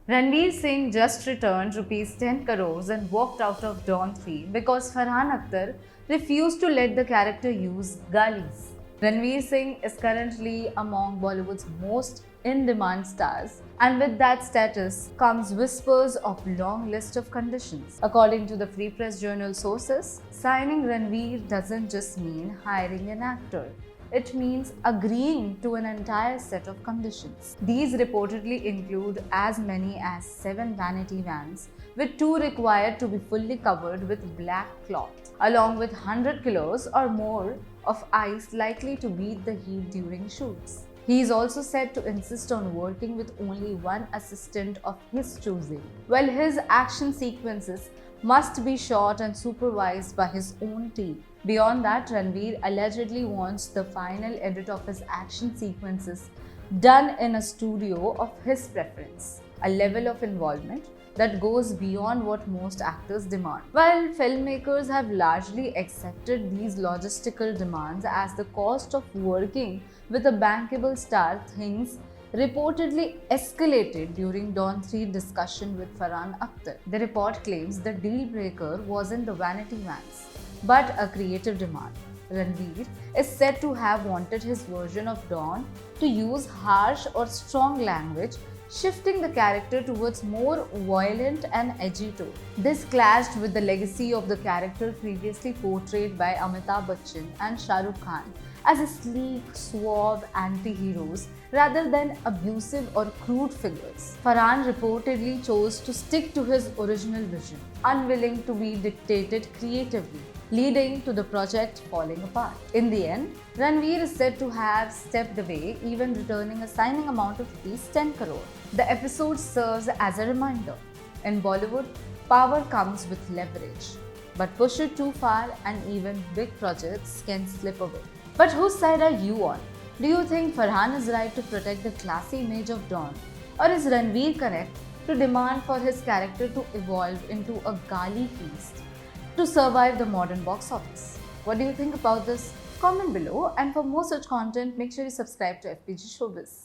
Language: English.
Ranveer Singh just returned rupees 10 crores and walked out of Dawn 3 because Farhan Akhtar refused to let the character use galis. Ranveer Singh is currently among Bollywood's most in-demand stars, and with that status comes whispers of long list of conditions. According to the Free Press Journal sources, signing Ranveer doesn't just mean hiring an actor. It means agreeing to an entire set of conditions. These reportedly include as many as 7 vanity vans, with 2 required to be fully covered with black cloth, along with 100 kilos or more of ice likely to beat the heat during shoots. He is also said to insist on working with only one assistant of his choosing, while his action sequences must be shot and supervised by his own team. Beyond that, Ranveer allegedly wants the final edit of his action sequences done in a studio of his preference, a level of involvement that goes beyond what most actors demand. While filmmakers have largely accepted these logistical demands as the cost of working with a bankable star, things reportedly escalated during Dawn 3 discussion with Farhan Akhtar. The report claims the deal breaker wasn't the vanity vans, but a creative demand. Ranveer is said to have wanted his version of Dawn to use harsh or strong language, shifting the character towards more violent and edgy tone. This clashed with the legacy of the character previously portrayed by Amitabh Bachchan and Shah Rukh Khan as sleek, suave anti-heroes rather than abusive or crude figures. Farhan reportedly chose to stick to his original vision, unwilling to be dictated creatively, leading to the project falling apart. In the end, Ranveer is said to have stepped away, even returning a signing amount of rupees 10 crore. The episode serves as a reminder. In Bollywood, power comes with leverage, but push it too far and even big projects can slip away. But whose side are you on? Do you think Farhan is right to protect the classy image of Dawn? Or is Ranveer correct to demand for his character to evolve into a gali feast to survive the modern box office? What do you think about this? Comment below, and for more such content, make sure you subscribe to FPG Showbiz.